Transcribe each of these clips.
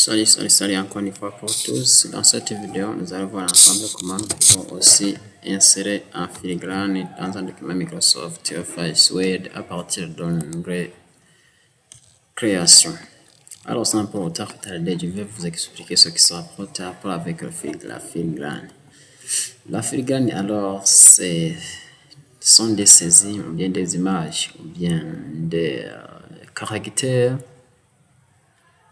Salut encore une fois pour tous. Dans cette vidéo, nous allons voir ensemble comment nous pouvons aussi insérer un filigrane dans un document Microsoft Office Word à partir d'un onglet création. Alors, sans pour autant retarder, je vais vous expliquer ce qui sera pour avec la filigrane. La filigrane, alors, sont des saisies ou bien des images ou bien des caractères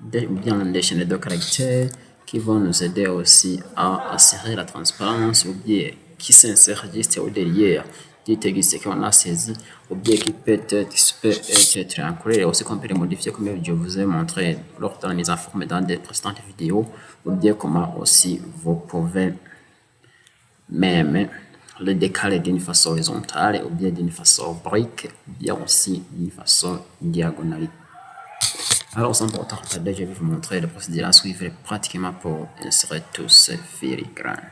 ou bien des chaînes de caractères qui vont nous aider aussi à assurer la transparence ou bien qui s'insèrent juste au derrière du texte qu'on a saisi ou bien qui peut être en couleur aussi qu'on peut les modifier comme je vous ai montré lors de la mise en forme dans des précédentes vidéos ou bien comment aussi vous pouvez même le décaler d'une façon horizontale ou bien d'une façon brique ou bien aussi d'une façon diagonale. Alors, sans pour autant retarder, je vais vous montrer le procédure à suivre pratiquement pour insérer tous ces filigranes.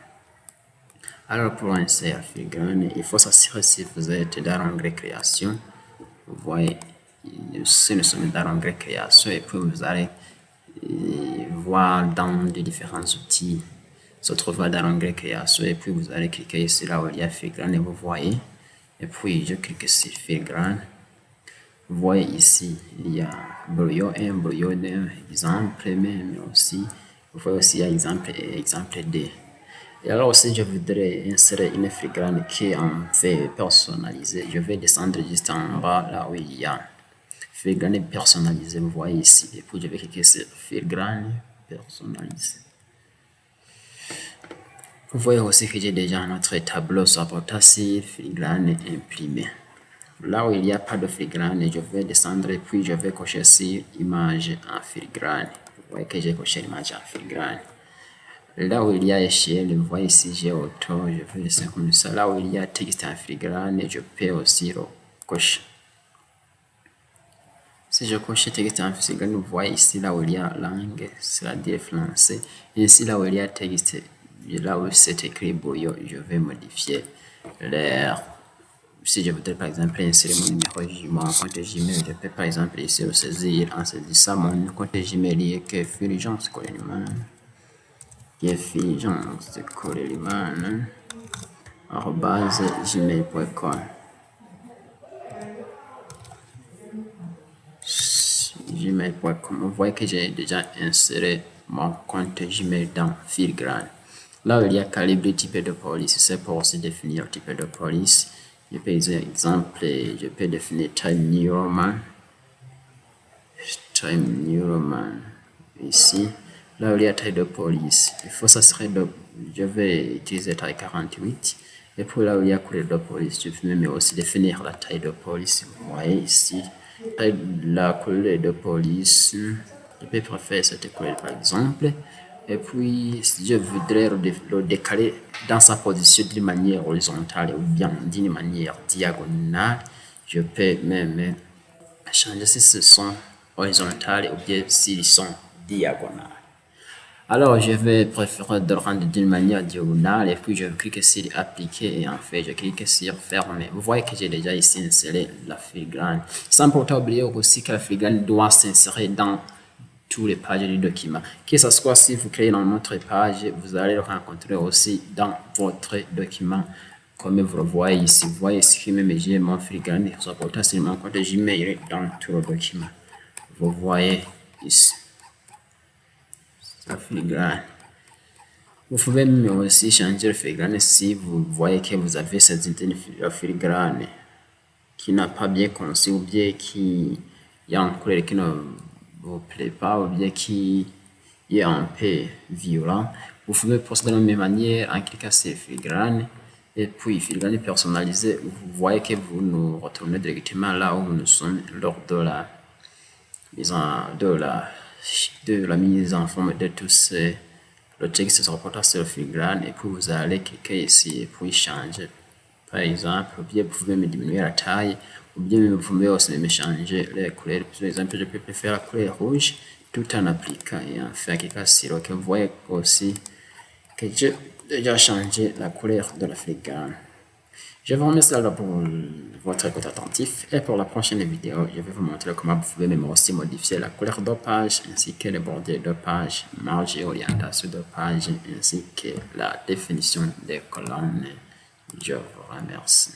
Alors, pour insérer filigrane, il faut s'assurer si vous êtes dans l'onglet création. Vous voyez, si nous sommes dans l'onglet création, et puis vous allez voir dans les différents outils se trouver dans l'onglet création, et puis vous allez cliquer ici là où il y a filigrane et vous voyez. Et puis, je clique sur filigrane. Vous voyez ici, il y a brouillon 1, brouillon 2, exemple, mais aussi, vous voyez aussi, il y a exemple et exemple 2. Et alors aussi, je voudrais insérer une filigrane qui est en fait personnalisée. Je vais descendre juste en bas, là où il y a filigrane personnalisée, vous voyez ici. Et puis, je vais cliquer sur filigrane personnalisée. Vous voyez aussi que j'ai déjà notre tableau sur portail filigrane imprimé. Là où il n'y a pas de filigrane, je vais descendre et puis je vais cocher sur image en filigrane. Vous voyez que j'ai coché l'image en filigrane. Là où il y a échelle, vous voyez ici j'ai auto, je vais laisser comme ça. Là où il y a texte en filigrane, je peux aussi le cocher. Si je coche texte en filigrane, vous voyez ici là où il y a langue, c'est-à-dire français. Et ici là où il y a texte, là où c'est écrit brouillon, je vais modifier l'air. Si je voudrais par exemple insérer mon numéro, mon compte Gmail, je peux par exemple ici le saisir en saisissant mon compte Gmail qui est Fulgence Coleman, @gmail.com. Gmail.com. Vous voyez que j'ai déjà inséré mon compte Gmail dans filigrane. Là où il y a calibre type de police, c'est pour aussi définir le type de police. Je peux exemple, je peux définir Time New Roman ici. Là où il y a taille de police, il faut s'assurer de, je vais utiliser taille 48. Et puis là où il y a couleur de police, je peux même aussi définir la taille de police. Vous voyez ici, la couleur de police, je peux préférer cette couleur par exemple. Et puis, si je voudrais le décaler dans sa position d'une manière horizontale ou bien d'une manière diagonale, je peux même changer si ce sont horizontales ou bien s'ils sont diagonales. Alors, je vais préférer de le rendre d'une manière diagonale et puis je clique sur appliquer et en fait, je clique sur fermer. Vous voyez que j'ai déjà ici inséré la filigrane. Sans pourtant oublier aussi que la filigrane doit s'insérer dans toutes les pages du document. Que ce soit si vous créez dans notre page, vous allez le rencontrer aussi dans votre document. Comme vous le voyez ici, vous voyez ici que même j'ai mon filigrane sur portail sur mon compte Gmail dans tout le document. Vous voyez ici la filigrane. Vous pouvez même aussi changer le filigrane si vous voyez que vous avez cette filigrane qui n'a pas bien conçu ou bien qui y a une couleur qui ne vous plaît pas ou bien qui est un peu violent. Vous pouvez procéder de la même manière en cliquant sur filigrane et puis filigrane personnalisé. Vous voyez que vous nous retournez directement là où nous sommes lors de la mise en forme de tous le texte se reporte sur le filigrane et puis vous allez cliquer ici et puis changer. Par exemple, ou bien vous pouvez me diminuer la taille ou bien vous pouvez aussi me changer les couleurs. Par exemple, je peux préférer la couleur rouge tout en appliquant et en fait cliquer sur OK. Vous voyez aussi que j'ai déjà changé la couleur de la filigrane. Je vous remercie alors pour votre écoute attentif et pour la prochaine vidéo, je vais vous montrer comment vous pouvez même aussi modifier la couleur de page ainsi que les bordures de page, marge et orientation de page ainsi que la définition des colonnes. Je vous remercie.